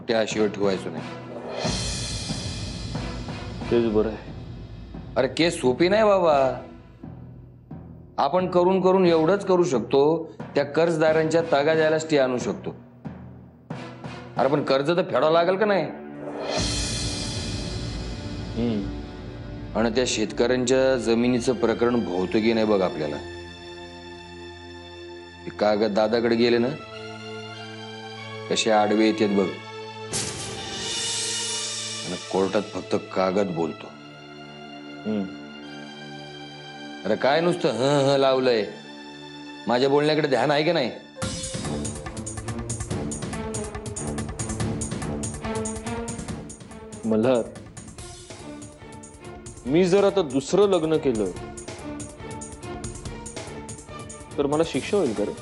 खोट्या आशेवर ठेवायचो नाही. तेच बरं आहे. अरे केस सोपी नाही बाबा. आपण करून करून एवढंच करू शकतो, त्या कर्जदारांच्या तगा द्यायला स्टे आणू शकतो. अरे पण कर्ज तर फेडावं लागेल का नाही. आणि त्या शेतकऱ्यांच्या जमिनीचं प्रकरण भोवतं की नाही बघ आपल्याला. कागद दादाकडे गेले ना, कसे आडवे येतात बघ. आणि कोर्टात फक्त कागद बोलतो. अरे काय नुसतं ह लावलंय. माझ्या बोलण्याकडे ध्यान आहे की नाही. मल्हार, मी जर आता दुसरं लग्न केलं तर मला शिक्षा होईल का रे?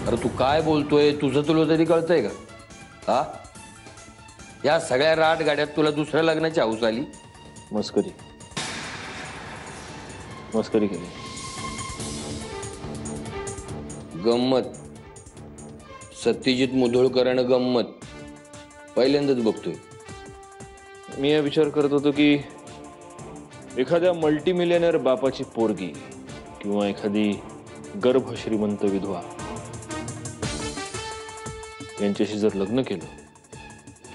अरे तू काय बोलतोय? तुझं तुला तरी कळतंय का? हा, या सगळ्या राट गाड्यात तुला दुसऱ्या लग्नाची हौस आली. मस्करी मस्करी केली. गंमत. सत्यजित मुधोळकरांना गंमत पहिल्यांदाच बघतोय. मी हा विचार करत होतो की एखाद्या मल्टीमिलियनर बापाची पोरगी किंवा एखादी गर्भ श्रीमंत विधवा यांच्याशी जर लग्न केलं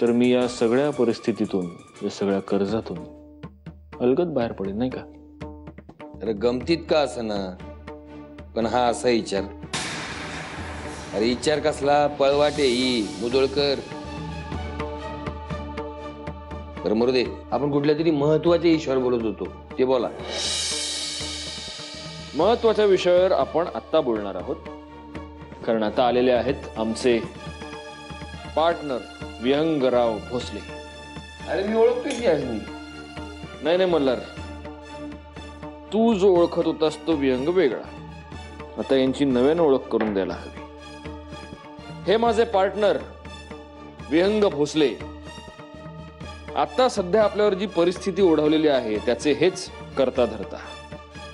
तर मी या सगळ्या परिस्थितीतून, या सगळ्या कर्जातून अलगद बाहेर पडेल, नाही का? अरे गमतीत का असं ना, पण हा असा विचार. अरे विचार कसला पळवाटे ही मुधोळकर. बरं मरू दे, आपण कुठल्या तरी महत्वाच्या विषयावर बोलत होतो, ते बोला. महत्वाच्या विषयावर आपण आता बोलणार आहोत, कारण आता आलेले आहेत आमचे पार्टनर विहंगराव भोसले. अरे मी ओळखतोय की आज मी. नाही मल्हार, तू जो ओळखत होतास तो विहंग वेगळा. आता यांची नव्यानं ओळख करून द्यायला हवी. हे माझे पार्टनर विहंग भोसले आता सध्या आपल्यावर जी परिस्थिती ओढवलेली आहे त्याचे हेच करता धरता.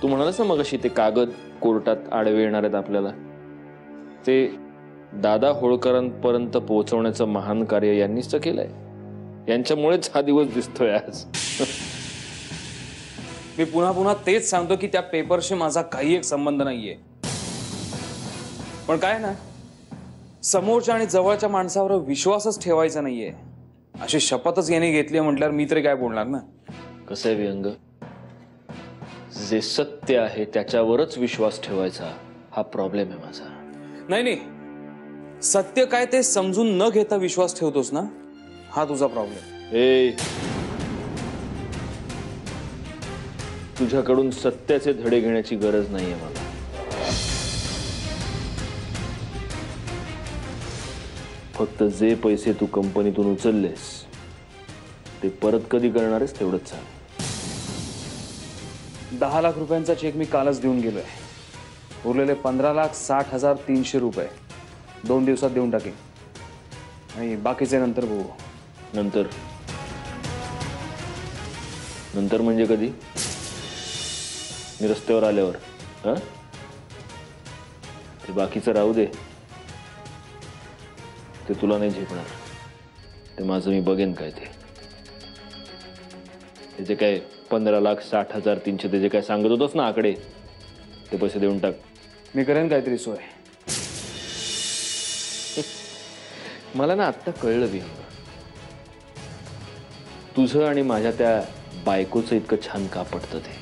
तू म्हणालास ना मगाशी ते कागद कोर्टात आडवे येणार आहेत आपल्याला, ते दादा होळकरांपर्यंत पोहोचवण्याचं महान कार्य यांनीच तर केलंय. यांच्यामुळेच हा दिवस दिसतोय आज. मी पुन्हा पुन्हा तेच सांगतो की त्या पेपरशी माझा काही एक संबंध नाहीये. पण काय ना, समोरच्या आणि जवळच्या माणसावर विश्वासच ठेवायचा नाहीये अशी शपथच याने घेतली म्हटल्यावर मी तरी काय बोलणार ना. कसं आहे विहंग, जे सत्य आहे त्याच्यावरच विश्वास ठेवायचा हा प्रॉब्लेम आहे माझा. नाही, सत्य काय ते समजून न घेता विश्वास ठेवतोस ना, हा तुझा प्रॉब्लेम. तुझ्याकडून सत्याचे धडे घेण्याची गरज नाहीये मला. फक्त जे पैसे तू कंपनीतून उचललेस ते परत कधी करणार आहेस तेवढंच सांग. 10 लाख रुपयांचा चेक मी कालच देऊन गेलोय. उरलेले 15,60,300 रुपये 2 दिवसात देऊन टाकेन आणि बाकीचे नंतर बघू. नंतर नंतर म्हणजे कधी? मी रस्त्यावर आल्यावर? हा, ते बाकीचं राहू दे, ते तुला नाही झेपणार. ते माझं मी बघेन काय ते. त्याचे काय 15,60,300 ते जे काय सांगत होतोस ना आकडे, ते पैसे देऊन टाक. मी करेन काहीतरी सोय. मला ना आत्ता कळलं विहंग, तुझं आणि माझ्या त्या बायकोचं इतकं छान का पटतं ते.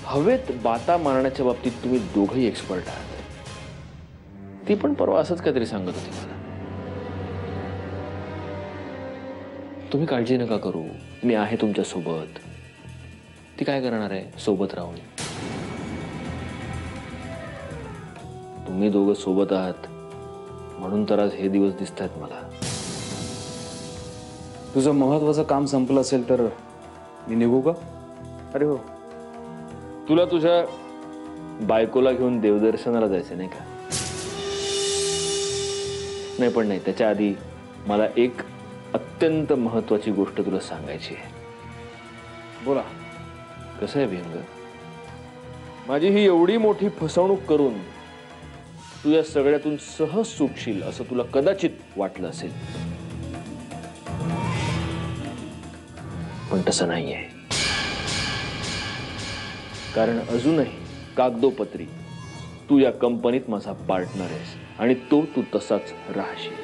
हवेत बाता मारण्याच्या बाबतीत तुम्ही दोघंही एक्सपर्ट आहात. ती पण परवा असंच काहीतरी सांगत होती मला. तुम्ही काळजी नका करू, मी आहे तुमच्या सोबत. ती काय करणार आहे सोबत राहून? तुम्ही दोघं सोबत आहात म्हणून तर आज हे दिवस दिसत आहेत मला. तुझं महत्वाचं काम संपलं असेल तर मी निघू का? अरे हो, तुला तुझ्या बायकोला घेऊन देवदर्शनाला जायचं नाही का? नाही, पण नाही, त्याच्या आधी मला एक अत्यंत महत्वाची गोष्ट तुला सांगायची आहे. बोला. कसं आहे विहंग, माझी ही एवढी मोठी फसवणूक करून तू या सगळ्यातून सहज सुटशील असं तुला कदाचित वाटलं असेल, पण तसं नाहीये. कारण अजूनही कागदोपत्री तू या कंपनीत माझा पार्टनर आहेस आणि तू तसाच राहशील.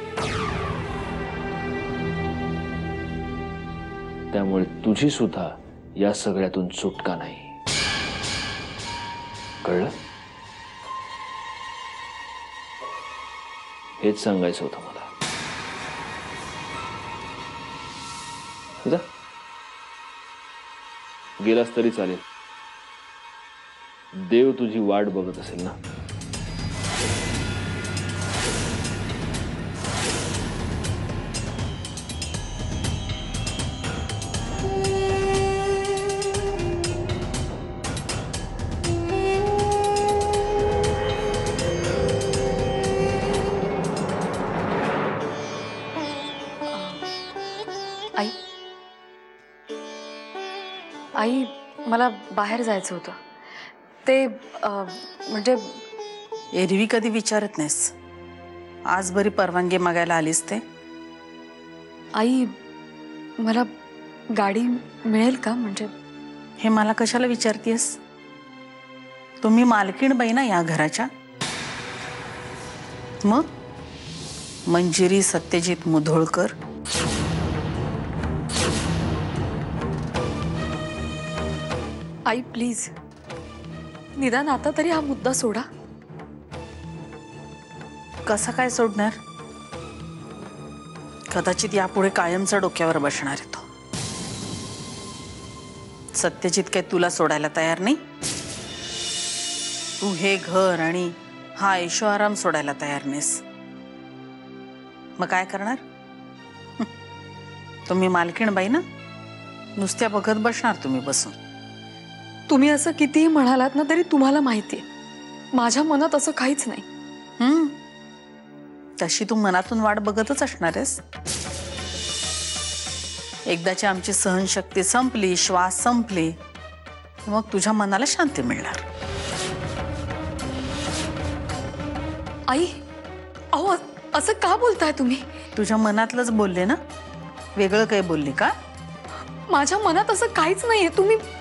त्यामुळे तुझी सुद्धा या सगळ्यातून सुटका नाही. कळलं? हेच सांगायचं होतं मला. जा, गेलास तरी चालेल. देव तुझी वाट बघत असेल ना. आई आई मला बाहेर जायचं होतं. ते म्हणजे एरवी कधी विचारत नाहीस, आज बरी परवानगी मागायला आलीस ते. आई मला गाडी मिळेल का? म्हणजे हे मला कशाला विचारतेस? तुम्ही मालकीण बाई ना या घराच्या. मग मंजिरी सत्यजित मुधोळकर. आई प्लीज, निदान आता तरी हा मुद्दा सोडा. कसा काय सोडणार? कदाचित यापुढे कायमचा डोक्यावर बसणार आहे तो. सत्यजित काय तुला सोडायला तयार नाही. तू हे घर आणि हा ऐशो आराम सोडायला तयार नाहीस. मग काय करणार? तुम्ही मालकीण बाई ना, नुसत्या बघत बसणार तुम्ही बसून. तुम्ही असं कितीही म्हणालात ना तरी तुम्हाला माहितीये माझ्या मनात असं काहीच नाही. तशी तू मनातून वाट बघतच असणार आहेस. एकदाची आमची सहनशक्ती संपली, श्वास संपले, मग तुझ्या मनाला शांती मिळणार. आई अहो असं का बोलताय तुम्ही? तुझ्या मनातलंच बोलले ना, वेगळं काही बोलली का? माझ्या मनात असं काहीच नाहीये.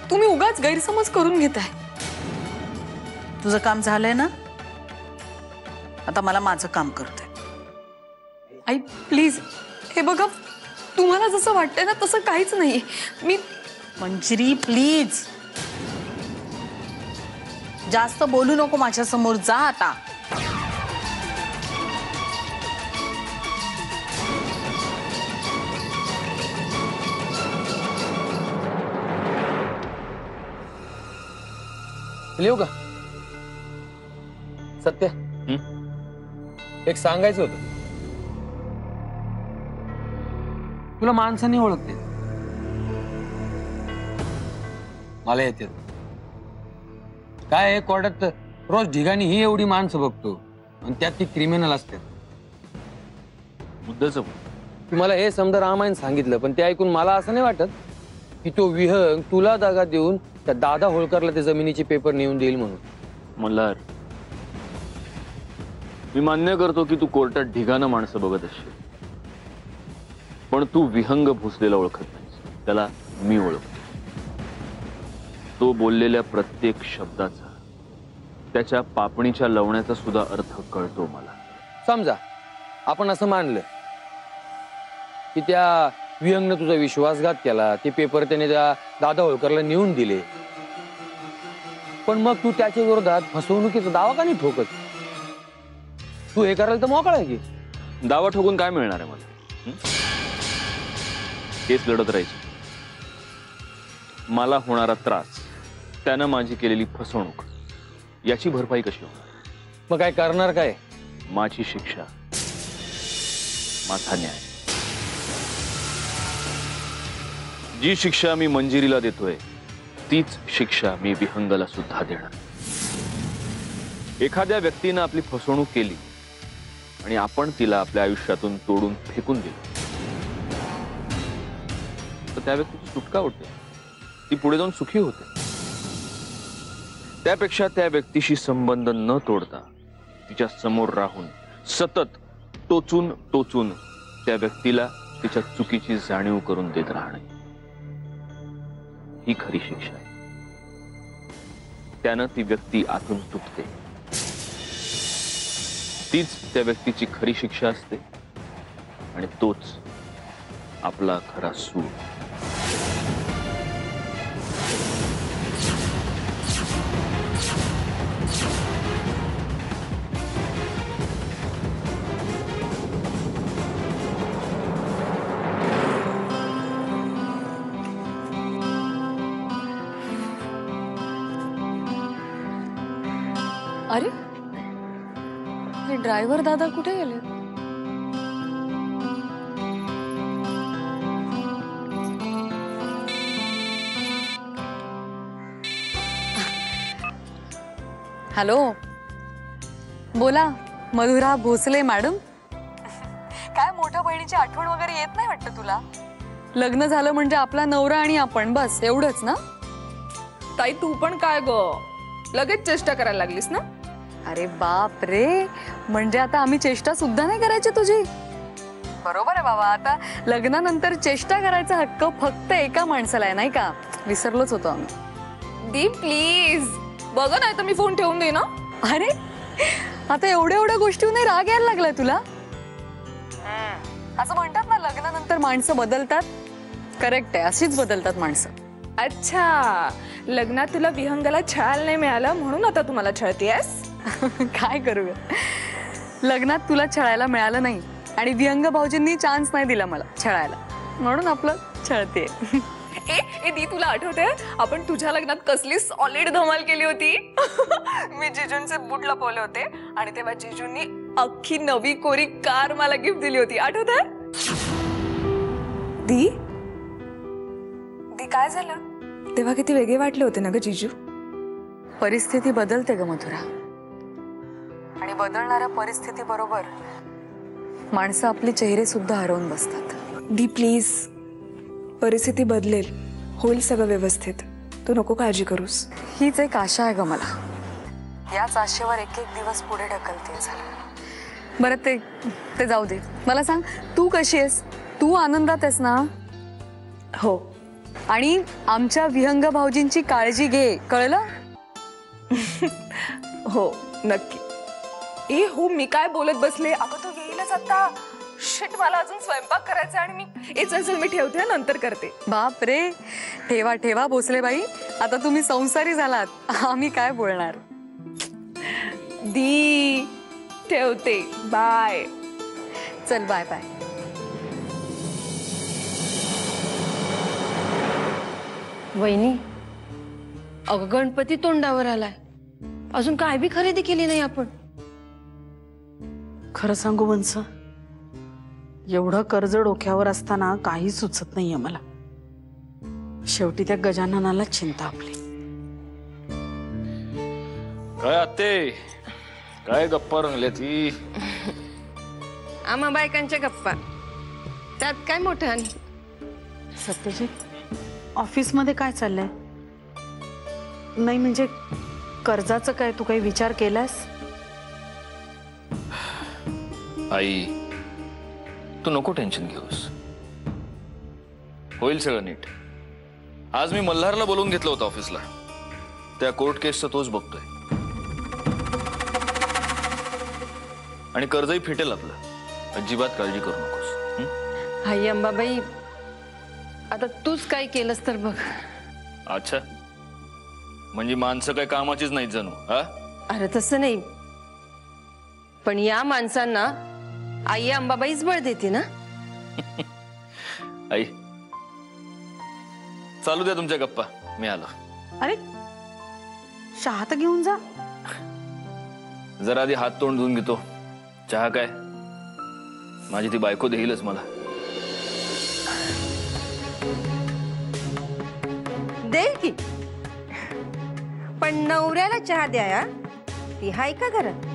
तुम्ही उगाच गैरसमज करून घेताय. तुझं काम झालंय ना, आता मला माझं काम करते. आई प्लीज, हे बघा, तुम्हाला जसं वाटतंय ना तसं काहीच नाहीये. मी मंजिरी प्लीज, जास्त बोलू नको माझ्या समोर. जा आता. लिहू का? सत्य, एक सांगायचं होतं. तुला माणसाने ओळखते, मला येते. काय आहे कोर्टात रोज ढिगाणी ही एवढी माणसं बघतो आणि त्यात ती क्रिमिनल असते. मुद्द्याचं तुम्हाला हे समजा रामायण सांगितलं, पण ते ऐकून मला असं नाही वाटत की तो विहंग तुला दागा देऊन त्या दादा होळकरला ते जमिनीचे पेपर नेऊन देईल म्हणून. मल्हार, मी मान्य करतो की तू कोर्टात ढिगानं माणसं बघत असशील, पण तू विहंग भोसलेला ओळखत नाहीस. त्याला मी ओळखतो. तो बोललेल्या प्रत्येक शब्दाचा, त्याच्या पापणीच्या लवण्याचा सुद्धा अर्थ कळतो मला. समजा आपण असं मानलं की त्या विहंगनं तुझा विश्वासघात केला, ते पेपर त्याने त्या दादा होळकरला नेऊन दिले, पण मग तू त्याच्या विरोधात फसवणुकीचा दावा का नाही ठोकत? तू हे करायला तर मोकळा आहे की. दावा ठोकून काय मिळणार आहे मला? केस लढत राहायची. मला होणारा त्रास, त्यानं माझी केलेली फसवणूक, याची भरपाई कशी होणार? मग काय करणार? काय माझी शिक्षा, माझा न्याय. जी शिक्षा मी मंजिरीला देतोय तीच शिक्षा मी विहंगला सुद्धा देणार. एखाद्या व्यक्तीनं आपली फसवणूक केली आणि आपण तिला आपल्या आयुष्यातून तोडून फेकून दिलं, तर त्या व्यक्तीची सुटका होते, ती पुढे जाऊन सुखी होते. त्यापेक्षा त्या व्यक्तीशी संबंध न तोडता तिच्या समोर राहून सतत टोचून टोचून त्या व्यक्तीला तिच्या चुकीची जाणीव करून देत राहणे ही खरी शिक्षा आहे. त्यानं ती व्यक्ती आतून तुटते. तीच त्या व्यक्तीची खरी शिक्षा असते आणि तोच आपला खरा सूर. अरे हे ड्रायव्हर दादा कुठे गेले? हॅलो, बोला. मधुरा भोसले मॅडम. काय मोठ्या बहिणीची आठवण वगैरे येत नाही वाटतं तुला? लग्न झालं म्हणजे आपला नवरा आणि आपण, बस एवढंच ना? ताई तू पण काय ग लगेच चेष्टा करायला लागलीस ना? अरे बाप रे, म्हणजे आता आम्ही चेष्टा सुद्धा नाही करायची तुझी? बरोबर आहे बाबा. आता लग्नानंतर चेष्टा करायचा हक्क फक्त एका माणसाला आहे, नाही का? विसरलोच होतो आम्ही. दी प्लीज बघ, नाही तर मी फोन ठेवून दे ना. अरे आता एवढ्या गोष्टींनी राग यायला लागलाय तुला? असं म्हणतात ना, लग्नानंतर माणसं बदलतात. करेक्ट आहे, अशीच बदलतात माणसं. अच्छा, लग्नात तुला विहंगाला छळायला नाही मिळालं म्हणून आता तुम्हाला छळतेस? काय करू, लग्नात तुला छळायला मिळालं नाही आणि विहंग भाऊजींनी चान्स नाही दिला मला छळायला, म्हणून आपलं छळते. ए दी, तुला आठवते आपण तुझ्या लग्नात कसली सॉलिड धमाल केली होती? मी जिजूंचे बूट लपवले होते आणि तेव्हा जिजूंनी अख्खी नवी कोरी कार मला गिफ्ट दिली होती, आठवते? दी दी काय झालं तेव्हा? किती वेगळे वाटले होते ना ग जिजू? परिस्थिती बदलते ग मधुरा, आणि बदलणाऱ्या परिस्थिती बरोबर माणसं आपले चेहरे सुद्धा हरवून बसतात. दी प्लीज, परिस्थिती बदलेल, होईल सगळं व्यवस्थित, तू नको काळजी करूस. हीच एक आशा आहे ग मला. याच आशेवर एक एक दिवस पुढे ढकलते. झालं बरं, ते जाऊ दे. मला सांग, तू कशी आहेस? तू आनंदात आहेस ना? हो. आणि आमच्या विहंग भाऊजींची काळजी घे, कळलं? हो नक्की. ए हो, मी काय बोलत बसले? अगं तू येईलच आता. शिट, मला अजून स्वयंपाक करायचा आणि मी चल मी ठेवते, नंतर करते. बाप रे, ठेवा ठेवा भोसले बाई, आता तुम्ही संसारी झालात, आम्ही काय बोलणार. दी ठेवते, बाय. चल बाय बाय. वहिनी, अगं गणपती तोंडावर आलाय, अजून काय बी खरेदी केली नाही आपण. खरं सांगू वंस, एवढं कर्ज डोक्यावर असताना काही सुचत नाहीये मला. शेवटी त्या गजाननाला चिंता आपली. काय आते, काय गप्पा रंगल्या ती? आम्हा बायकांच्या गप्पा, त्यात काय मोठं. आणि सत्यजित, ऑफिसमध्ये काय चाललंय? नाही म्हणजे कर्जाचं काय, तू काही विचार केलास? आई, तू नको टेन्शन घेऊस, होईल सगळं नीट. आज मी मल्हारला बोलवून घेतलं होतं ऑफिसला. त्या कोर्ट केसचं तोच बघतोय आणि कर्जही फिटेल आपलं. अजिबात काळजी करू नकोस. हाय अंबाबाई, आता तूच काय केलंस तर बघ. अच्छा, म्हणजे माणसं काय कामाचीच नाहीत जणू? हा, अरे तसं नाही, पण या माणसांना आई अंबाबाईच बळ देते ना. आई, चालू द्या तुमच्या गप्पा, मी आलो. अरे चहा तर घेऊन जा. जरा आधी हात तोंड धुवून घेतो. चहा काय, माझी ती बायको देईलच मला. दे की, पण नवऱ्याला चहा द्या, ती हाय का घरात?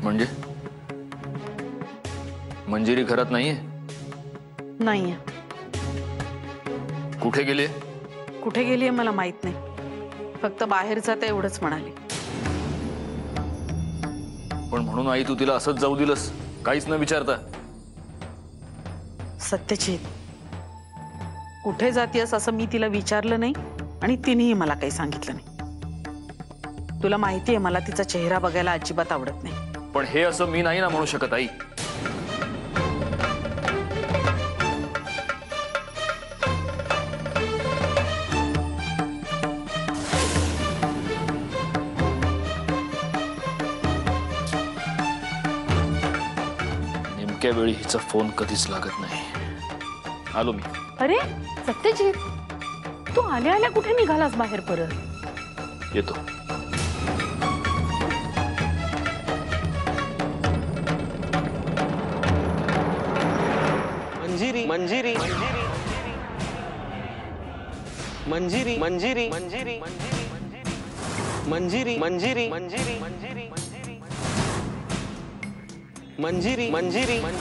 म्हणजे मंजिरी घरात नाहीये? नाहीये. कुठे गेली? कुठे गेलीये मला माहित नाही. फक्त बाहेर जाते एवढंच म्हणाली. पण म्हणून आई तू तिला असंच जाऊ दिलंस, काहीच न विचारता? सत्यजित, कुठे जातीयस असं मी तिला विचारलं नाही आणि तिनेही मला काही सांगितलं नाही. तुला माहितीये मला तिचा चेहरा बघायला अजिबात आवडत नाही. पण हे असं मी नाही ना म्हणू शकत आई. नेमक्या वेळी हिचा फोन कधीच लागत नाही. आलो मी. अरे सत्यजित, तू आल्या आल्या कुठे निघालास बाहेर परत? येतो. मंजिरी मंजिरी मंजिरी मंजिरी मंजिरी मंजिरी मंजिरी मंजिरी मंजिरी मंजिरी मंजिरी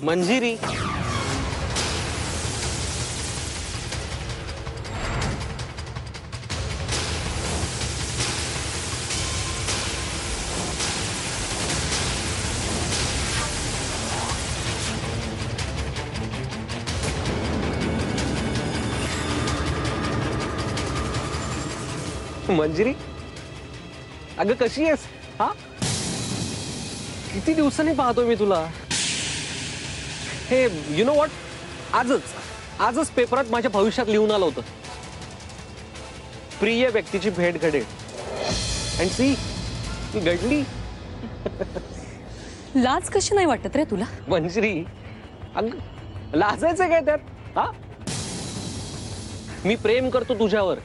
मंजिरी मंजिरी, अगं कशी आहेस? हा, किती दिवसांनी पाहतोय मी तुला. हे यु नो व्हॉट, आजच पेपरात माझ्या भविष्यात लिहून आलं होतं, प्रिय व्यक्तीची भेट घडेल. अँड सी, ती घडली. लाज कशी नाही वाटत रे तुला? मंजिरी, अगं लाजायचं काय त्यात? हा, मी प्रेम करतो तुझ्यावर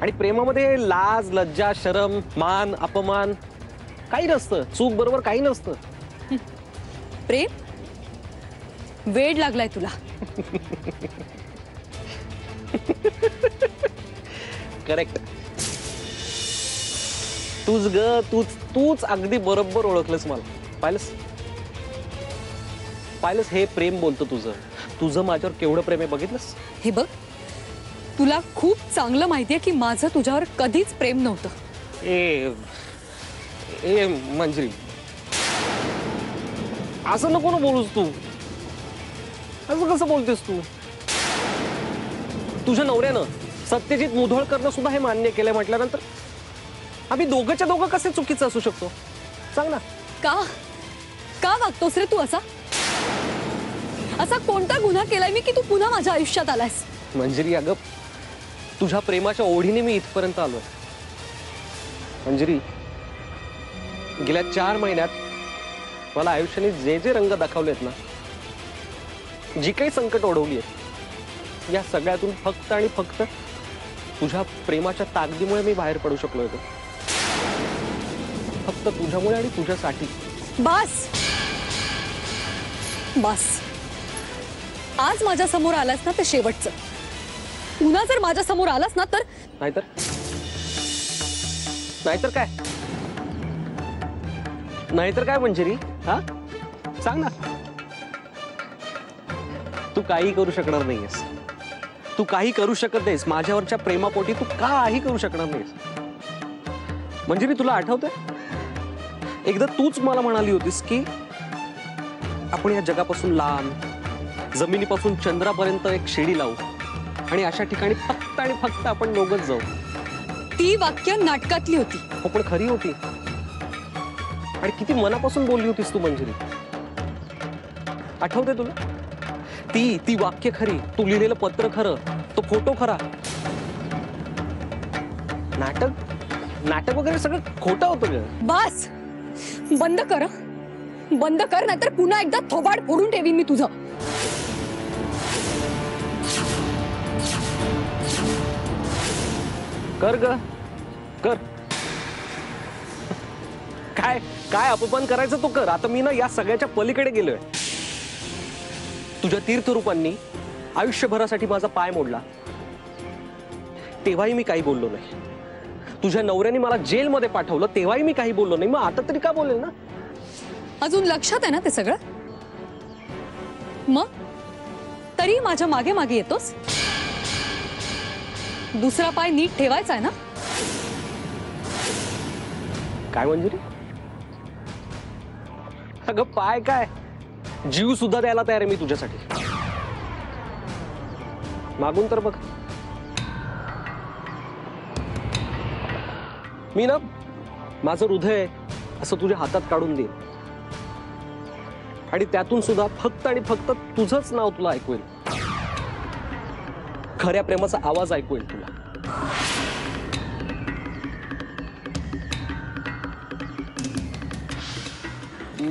आणि प्रेमामध्ये लाज, लज्जा, शरम, मान, अपमान काही नसतं. चूक बरोबर काही नसतं. प्रेम वेड लागलाय तुला. करेक्ट. तूच ग, तूच अगदी बरोबर ओळखलंस मला. पाहिलंस हे प्रेम बोलतो तुझं माझ्यावर केवढं प्रेम आहे बघितलंस? हे बघ, तुला खूप चांगलं माहितीये की माझं तुझ्यावर कधीच प्रेम नव्हतं. ए मंजिरी, असं नको ना बोलूस तू. असं कसं बोलतेस तू? तुझ्या नवऱ्यानं सत्यजित मुधोळकरनं सुद्धा हे मान्य केलंय म्हटल्यानंतर आम्ही दोघंच्या दोघं कसे चुकीचं असू शकतो? सांग ना. का वागतोस रे तू असा? असा कोणता गुन्हा केलाय मी की तू पुन्हा माझ्या आयुष्यात आलायस? मंजिरी, अगं तुझ्या प्रेमाच्या ओढीने मी इथपर्यंत आलोय. मंजिरी, गेल्या 4 महिन्यात मला आयुष्याने जे रंग दाखवलेत ना, जी काही संकट ओढवली आहेत, या सगळ्यातून फक्त आणि फक्त तुझ्या प्रेमाच्या ताकदीमुळे मी बाहेर पडू शकलो होतो. फक्त तुझ्यामुळे आणि तुझ्यासाठी. बस आज माझ्या समोर आलास ना ते शेवटचं. पुन्हा जर माझ्या समोर आलास ना तर नाहीतर काय मंजिरी? हा, सांग ना. तू काही करू शकणार नाहीयेस. तू काही करू शकत नाहीस. माझ्यावरच्या प्रेमापोटी तू काही करू शकणार नाहीस. मंजिरी, तुला आठवतंय एकदा तूच मला म्हणाली होतीस की आपण या जगापासून लांब, जमिनीपासून चंद्रापर्यंत एक शिडी लावू आणि अशा ठिकाणी फक्त आणि फक्त आपण दोघंच जाऊ. ती वाक्य नाटकातली होती. हो, पण खरी होती. आणि किती मनापासून बोलली होतीस तू मंजिरी. आठवते तुला? ती वाक्य खरी, तू लिहिलेलं पत्र खरं, तो फोटो खरा. नाटक वगैरे सगळं खोटं होतं ग. बस बंद कर नाहीतर पुन्हा एकदा थोबाड फोडून ठेवीन मी तुझं. कर ग कर. काय काय अपमान करायचं तो कर. आता मी ना या सगळ्याच्या पलीकडे गेलोय. तुझ्या तीर्थरूपांनी आयुष्यभरासाठी माझा पाय मोडला तेव्हाही मी काही बोललो नाही. तुझ्या नवऱ्याने मला जेलमध्ये पाठवलं तेव्हाही मी काही बोललो नाही. मग आता तरी का बोलेल ना. अजून लक्षात आहे ना ते सगळं? मग तरी माझ्या मागे मागे येतोस. दुसरा पाय नीट ठेवायचा आहे ना. काय मंजुरी? अगं पाय काय जीव सुद्धा द्यायला तयार आहे मी तुझ्यासाठी. मागून तर बघ. मी ना माझं हृदय असं तुझ्या हातात काढून देईन आणि त्यातून सुद्धा फक्त आणि फक्त तुझंच नाव तुला ऐकू येईल. खऱ्या प्रेमाचा आवाज ऐकू येईल तुला.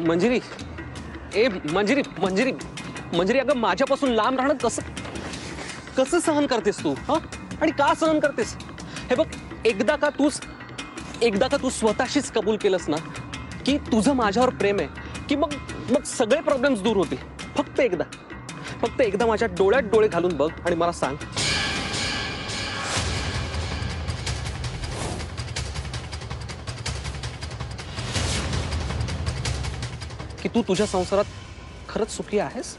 मंजिरी ए मंजिरी मंजिरी मंजिरी अगं माझ्यापासून लांब राहणं कसं कसं सहन करतेस तू? हा आणि का सहन करतेस? हे बघ एकदा का तू स्वतःशीच कबूल केलंस ना की तुझं माझ्यावर प्रेम आहे की मग मग सगळे प्रॉब्लेम्स दूर होतील. फक्त एकदा माझ्या डोळ्यात डोळे घालून बघ आणि मला सांग की तू तुझ्या संसारात खरंच सुखी आहेस.